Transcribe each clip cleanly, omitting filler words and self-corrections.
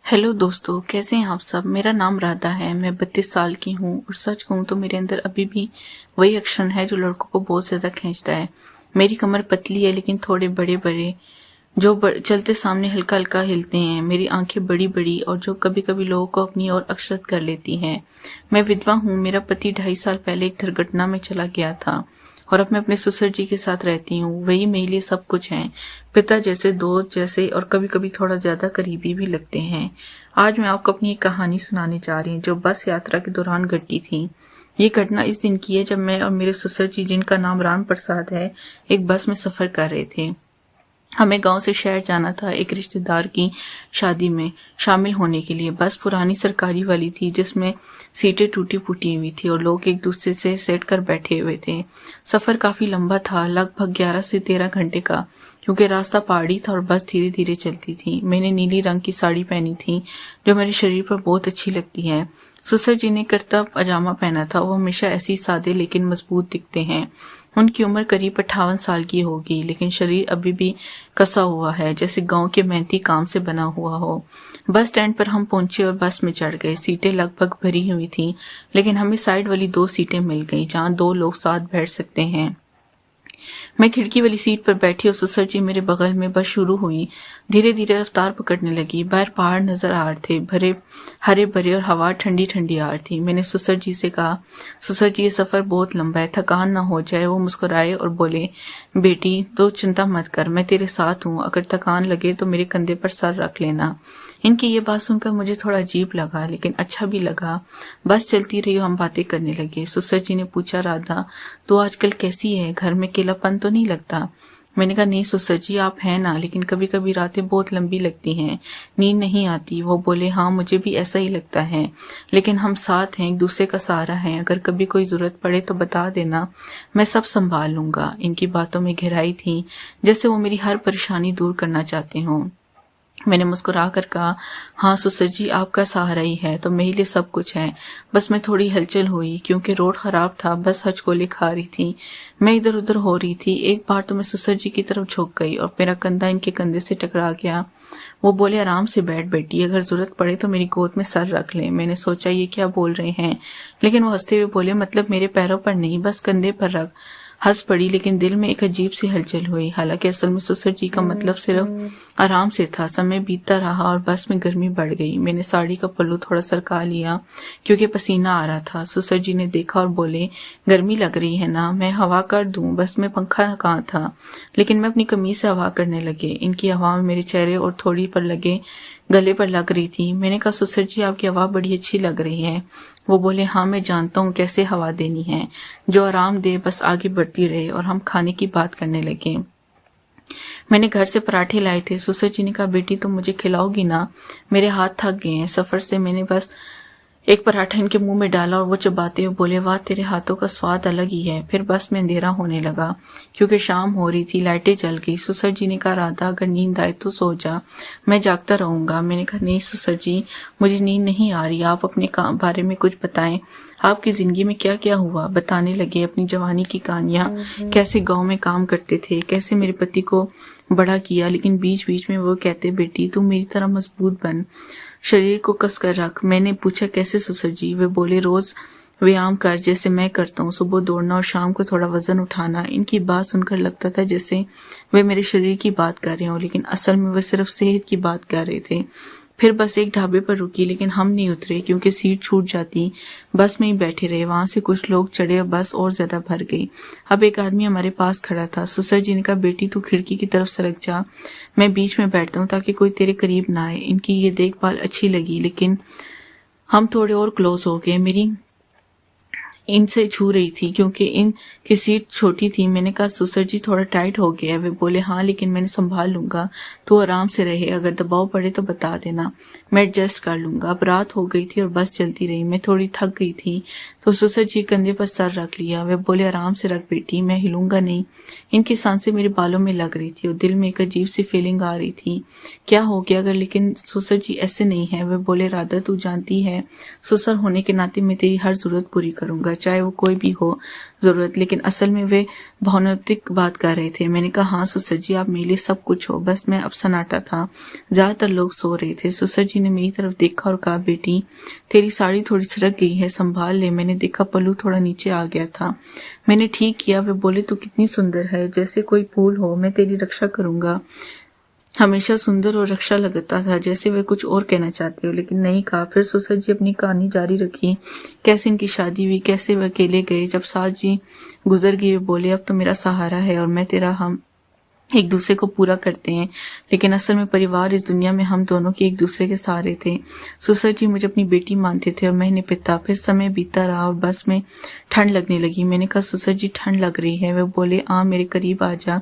Hello दोस्तों, कैसे हैं आप सब। मेरा नाम राधा है। मैं 32 साल की हूँ और सच कहूँ तो मेरे अंदर अभी भी वही अक्षर है जो लड़कों को बहुत ज्यादा खींचता है। मेरी कमर पतली है लेकिन थोड़े बड़े बड़े जो चलते सामने हल्का हल्का हिलते हैं। मेरी आंखें बड़ी बड़ी और जो कभी कभी लोगों को अपनी ओर आकर्षित कर लेती हैं। मैं विधवा हूँ। मेरा पति 2.5 साल पहले एक दुर्घटना में चला गया था और अब मैं अपने ससुर जी के साथ रहती हूँ। वही मेरे लिए सब कुछ है, पिता जैसे, दोस्त जैसे और कभी कभी थोड़ा ज्यादा करीबी भी लगते हैं। आज मैं आपको अपनी एक कहानी सुनाने जा रही हूँ जो बस यात्रा के दौरान घटी थी। ये घटना इस दिन की है जब मैं और मेरे ससुर जी, जिनका नाम राम प्रसाद है, एक बस में सफर कर रहे थे। हमें गांव से शहर जाना था एक रिश्तेदार की शादी में शामिल होने के लिए। बस पुरानी सरकारी वाली थी जिसमें सीटें टूटी फूटी हुई थी और लोग एक दूसरे से सेट कर बैठे हुए थे। सफर काफी लंबा था, लगभग 11 से 13 घंटे का, क्योंकि रास्ता पहाड़ी था और बस धीरे धीरे चलती थी। मैंने नीली रंग की साड़ी पहनी थी जो मेरे शरीर पर बहुत अच्छी लगती है। ससुर जी ने कुर्ता पजामा पहना था। वो हमेशा ऐसे ही सादे लेकिन मजबूत दिखते हैं। उनकी उम्र करीब 58 साल की होगी लेकिन शरीर अभी भी कसा हुआ है, जैसे गांव के मेहनती काम से बना हुआ हो। बस स्टैंड पर हम पहुंचे और बस में चढ़ गए। सीटें लगभग भरी हुई थी लेकिन हमें साइड वाली 2 सीटें मिल गई जहां 2 लोग साथ बैठ सकते हैं। मैं खिड़की वाली सीट पर बैठी और ससुर जी मेरे बगल में। बस शुरू हुई, धीरे धीरे रफ्तार पकड़ने लगी। बाहर पहाड़ नजर आ रहे थे, भरे हरे भरे, और हवा ठंडी ठंडी आ रही थी। मैंने ससुर जी से कहा, ससुर जी ये सफर बहुत लंबा है, थकान ना हो जाए। वो मुस्कुराए और बोले, बेटी तो चिंता मत कर, मैं तेरे साथ हूँ। अगर थकान लगे तो मेरे कंधे पर सर रख लेना। इनकी ये बात सुनकर मुझे थोड़ा अजीब लगा लेकिन अच्छा भी लगा। बस चलती रही, हम बातें करने लगे। ससुर जी ने पूछा, राधा तू आजकल कैसी है, घर में अकेलापन तो नहीं लगता? मैंने कहा, नहीं ससुर जी, आप हैं ना, लेकिन कभी कभी रातें बहुत लंबी लगती हैं, नींद नहीं आती। वो बोले, हाँ मुझे भी ऐसा ही लगता है, लेकिन हम साथ हैं, एक दूसरे का सहारा है। अगर कभी कोई जरूरत पड़े तो बता देना, मैं सब संभाल लूंगा। इनकी बातों में गहराई थी, जैसे वो मेरी हर परेशानी दूर करना चाहते हों। मैंने मुस्कुरा कर कहा, हाँ ससुर जी, आपका सहारा ही है तो मेरे लिए सब कुछ है। बस में थोड़ी हलचल हुई क्योंकि रोड खराब था। बस हचकोले खा रही थी, मैं इधर उधर हो रही थी। एक बार तो मैं ससुर जी की तरफ झुक गई और मेरा कंधा इनके कंधे से टकरा गया। वो बोले, आराम से बैठ बेटी, अगर जरूरत पड़े तो मेरी गोद में सर रख ले। मैंने सोचा ये क्या बोल रहे हैं, लेकिन वो हंसते हुए बोले, मतलब मेरे पैरों पर नहीं, बस कंधे पर रख। हंस पड़ी लेकिन दिल में एक अजीब सी हलचल हुई। हालांकि असल में ससुर जी का मतलब सिर्फ आराम से था। समय बीतता रहा और बस में गर्मी बढ़ गई। मैंने साड़ी का पल्लू थोड़ा सरका लिया क्योंकि पसीना आ रहा था। ससुर जी ने देखा और बोले, गर्मी लग रही है ना, मैं हवा कर दूं? बस में पंखा कहाँ था, लेकिन मैं अपनी कमीज से हवा करने लगे। इनकी हवा में मेरे चेहरे और थोड़ी पर लगे गले पर लग रही थी। मैंने कहा, ससुर जी आपकी हवा बड़ी अच्छी लग रही है। वो बोले, हाँ मैं जानता हूँ कैसे हवा देनी है, जो आराम दे, बस आगे बढ़ती रहे। और हम खाने की बात करने लगे। मैंने घर से पराठे लाए थे। ससुर जी ने कहा, बेटी तुम मुझे खिलाओगी ना, मेरे हाथ थक गए हैं सफर से। मैंने बस एक पराठा इनके मुंह में डाला और वो चबाते हुए बोले, वाह तेरे हाथों का स्वाद अलग ही है। फिर बस में अंधेरा होने लगा क्योंकि शाम हो रही थी, लाइटें जल गई। ससुर जी ने कहा, राधा अगर नींद आए तो सो जा, मैं जागता रहूंगा। मैंने कहा, नहीं ससुर जी, मुझे नींद नहीं आ रही, आप अपने काम बारे में कुछ बताएं, आपकी जिंदगी में क्या क्या हुआ। बताने लगे अपनी जवानी की कहानियां, कैसे गांव में काम करते थे, कैसे मेरे पति को बड़ा किया। लेकिन बीच बीच में वो कहते, बेटी तू मेरी तरह मजबूत बन, शरीर को कस कर रख। मैंने पूछा, कैसे ससुर जी? वे बोले, रोज व्यायाम कर जैसे मैं करता हूँ, सुबह दौड़ना और शाम को थोड़ा वजन उठाना। इनकी बात सुनकर लगता था जैसे वे मेरे शरीर की बात कर रहे हो, लेकिन असल में वे सिर्फ सेहत की बात कर रहे थे। फिर बस एक ढाबे पर रुकी लेकिन हम नहीं उतरे क्योंकि सीट छूट जाती। बस में ही बैठे रहे। वहां से कुछ लोग चढ़े और बस और ज्यादा भर गई। अब एक आदमी हमारे पास खड़ा था। ससुर जी ने कहा, बेटी तू खिड़की की तरफ सरक जा, मैं बीच में बैठता हूँ ताकि कोई तेरे करीब ना आए। इनकी ये देखभाल अच्छी लगी लेकिन हम थोड़े और क्लोज हो गए। मेरी इनसे छू रही थी क्योंकि इन की सीट छोटी थी। मैंने कहा, ससुर जी थोड़ा टाइट हो गया है। वे बोले, हाँ लेकिन मैंने संभाल लूंगा, तू आराम से रहे, अगर दबाव पड़े तो बता देना, मैं एडजस्ट कर लूंगा। अब रात हो गई थी और बस चलती रही। मैं थोड़ी थक गई थी तो ससुर जी कंधे पर सर रख लिया। वे बोले, आराम से रख बेटी, मैं हिलूंगा नहीं। इनकी सांसें मेरे बालों में लग रही थी और दिल में एक अजीब सी फीलिंग आ रही थी, क्या हो गया अगर। लेकिन ससुर जी ऐसे नहीं है। वे बोले, राधा तू जानती है, ससुर होने के नाते मैं तेरी हर जरूरत पूरी करूंगा, चाहे वो कोई भी हो जरूरत। लेकिन असल में वे भावनात्मक बात कर रहे थे। मैंने कहा, हाँ सुसर जी, आप मेरे लिए सब कुछ हो, बस मैं अब सन्नाटा था। ज्यादातर लोग सो रहे थे। सुसर जी ने मेरी तरफ देखा और कहा, बेटी तेरी साड़ी थोड़ी सरक गई है, संभाल ले। मैंने देखा पल्लू थोड़ा नीचे आ गया था। मैंने ठीक किया। वे बोले, तू कितनी सुंदर है, जैसे कोई फूल हो, मैं तेरी रक्षा करूंगा। हमेशा सुंदर और रक्षा लगता था, जैसे वे कुछ और कहना चाहते हो, लेकिन नहीं कहा। फिर सुसर जी अपनी कहानी जारी रखी, कैसे इनकी शादी हुई, कैसे वे अकेले गए। जब सास जी गुजर गई, वे बोले, अब तो मेरा सहारा है और मैं तेरा, हम एक दूसरे को पूरा करते हैं। लेकिन असल में परिवार इस दुनिया में हम दोनों के एक दूसरे के सहारे थे। सुसर जी मुझे अपनी बेटी मानते थे और मैं इन्हें पिता। फिर समय बीता रहा और बस में ठंड लगने लगी। मैंने कहा, सुसर जी ठंड लग रही है। वे बोले, आ मेरे करीब आ जा,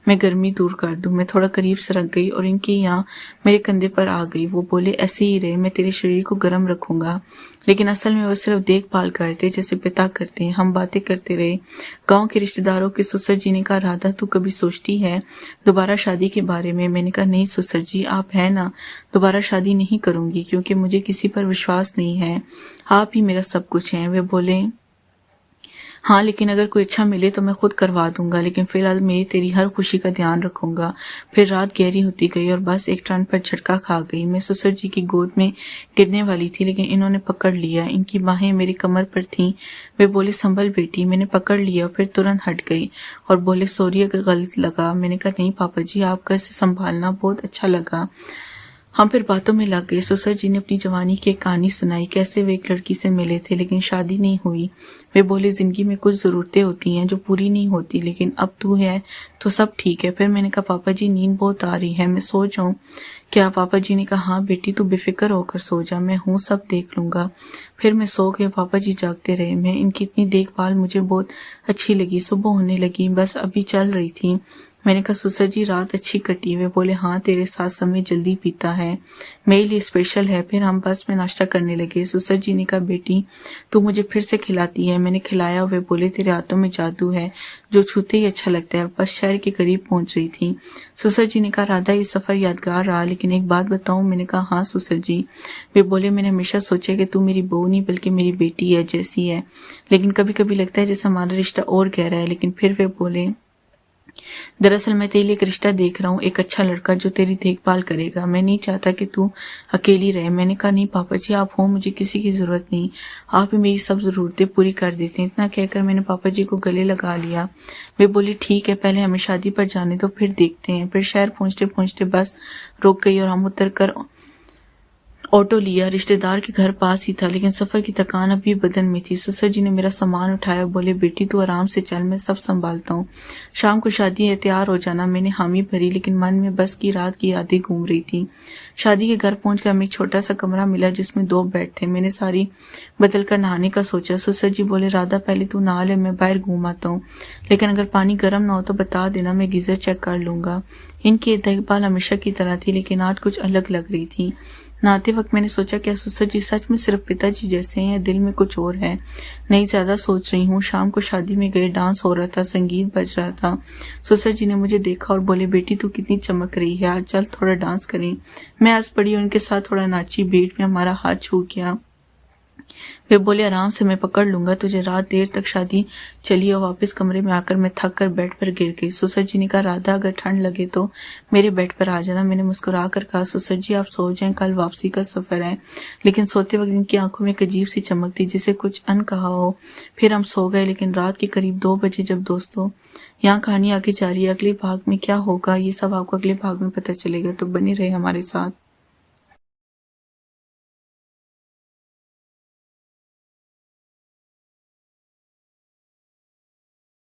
मैं गर्मी दूर कर दूं। मैं थोड़ा करीब सरक गई और इनकी यहाँ मेरे कंधे पर आ गई। वो बोले, ऐसे ही रहे, मैं तेरे शरीर को गर्म रखूंगा। लेकिन असल में वो सिर्फ देखभाल करते जैसे पिता करते हैं। हम बातें करते रहे। गांव के रिश्तेदारों के। सुसर जी ने कहा, राधा तू कभी सोचती है दोबारा शादी के बारे में? मैंने कहा, नहीं सुसर जी, आप है ना, दोबारा शादी नहीं करूंगी, क्योंकि मुझे किसी पर विश्वास नहीं है। आप ही मेरा सब कुछ है। वे बोले, हाँ लेकिन अगर कोई अच्छा मिले तो मैं खुद करवा दूंगा, लेकिन फिलहाल मैं तेरी हर खुशी का ध्यान रखूंगा। फिर रात गहरी होती गई और बस एक टर्न पर झटका खा गई। मैं सुसर जी की गोद में गिरने वाली थी, लेकिन इन्होंने पकड़ लिया। इनकी बाहें मेरी कमर पर थीं। वे बोले, संभल बेटी। मैंने पकड़ लिया, फिर तुरंत हट गई और बोले, सॉरी अगर गलत लगा। मैंने कहा, नहीं पापा जी, आपका इसे संभालना बहुत अच्छा लगा। हम फिर बातों में लग गए। सुसर जी ने अपनी जवानी की एक कहानी सुनाई, कैसे वे एक लड़की से मिले थे लेकिन शादी नहीं हुई। वे बोले, जिंदगी में कुछ जरूरतें होती हैं जो पूरी नहीं होती, लेकिन अब तू है तो सब ठीक है। फिर मैंने कहा, पापा जी नींद बहुत आ रही है, मैं सो जाऊं क्या? पापा जी ने कहा, हाँ बेटी तू बेफिक्र होकर सो जा, मैं हूँ, सब देख लूंगा। फिर मैं सो गई। पापा जी जागते रहे। मैं इनकी इतनी देखभाल मुझे बहुत अच्छी लगी। सुबह होने लगी, बस अभी चल रही थी। मैंने कहा, सुसर जी रात अच्छी कटी। वे बोले, हाँ तेरे साथ समय जल्दी बीता है, मेरे लिए स्पेशल है। फिर हम बस में नाश्ता करने लगे। सुसर जी ने कहा, बेटी तू मुझे फिर से खिलाती है। मैंने खिलाया। वे बोले, तेरे हाथों में जादू है, जो छूते ही अच्छा लगता है। बस शहर के करीब पहुंच रही थी। सुसर जी ने कहा, राधा ये सफर यादगार रहा, लेकिन एक बात बताऊं? मैंने कहा, हाँ सुसर जी। वे बोले, मैंने हमेशा सोचा कि तू मेरी बहू नहीं बल्कि मेरी बेटी है जैसी है, लेकिन कभी कभी लगता है जैसे हमारा रिश्ता और गहरा है। लेकिन फिर वे बोले, दरअसल मैं तेरे लिए एक रिश्ता देख रहा हूँ, एक अच्छा लड़का जो तेरी देखभाल करेगा। मैं नहीं चाहता कि तू अकेली रहे। मैंने कहा, नहीं पापा जी, आप हो, मुझे किसी की जरूरत नहीं, आप ही मेरी सब जरूरतें पूरी कर देते हैं। इतना कहकर मैंने पापा जी को गले लगा लिया। वे बोली, ठीक है, पहले हमें शादी पर जाने दो, फिर देखते हैं। फिर शहर पहुंचते पहुंचते बस रुक गई और हम उतर कर ऑटो लिया। रिश्तेदार के घर पास ही था, लेकिन सफर की थकान अभी बदन में थी। सुसर जी ने मेरा सामान उठाया, बोले, बेटी तू आराम से चल, मैं सब संभालता हूँ, शाम को शादी है, तैयार हो जाना। मैंने हामी भरी, लेकिन मन में बस की रात की यादें घूम रही थी। शादी के घर पहुंचकर हमें एक छोटा सा कमरा मिला जिसमें 2 बेड थे। मैंने सारी बदल कर नहाने का सोचा। सुसर जी बोले, राधा पहले तू नहा ले, मैं बाहर घूम आता हूँ, लेकिन अगर पानी गर्म ना हो तो बता देना, मैं गीजर चेक कर लूंगा। इनकी देखभाल हमेशा की तरह थी, लेकिन आज कुछ अलग लग रही थी। नहाते वक्त मैंने सोचा, क्या सुसर जी सच में सिर्फ पिताजी जैसे हैं, दिल में कुछ और है? नहीं, ज्यादा सोच रही हूँ। शाम को शादी में गए, डांस हो रहा था, संगीत बज रहा था। सुसर जी ने मुझे देखा और बोले, बेटी तू कितनी चमक रही है, आज चल थोड़ा डांस करें। मैं हंस पड़ी और उनके साथ थोड़ा नाची। भीड़ में हमारा हाथ छू गया। वे बोले, आराम से, मैं पकड़ लूंगा तुझे। रात देर तक शादी चली और वापस कमरे में आकर मैं थक कर बेड पर गिर गई। सुसर जी ने कहा, राधा अगर ठंड लगे तो मेरे बेड पर आ जाना। मैंने मुस्कुरा कर कहा, सुसर जी आप सो जाएं, कल वापसी का सफर है। लेकिन सोते वक्त इनकी आंखों में एक अजीब सी चमक थी, जिसे कुछ अनकहा हो। फिर हम सो गए। लेकिन रात के करीब 2 बजे जब दोस्तों यहाँ कहानी आगे जा रही है, अगले भाग में क्या होगा ये सब आपको अगले भाग में पता चलेगा, तो बने रहे हमारे साथ।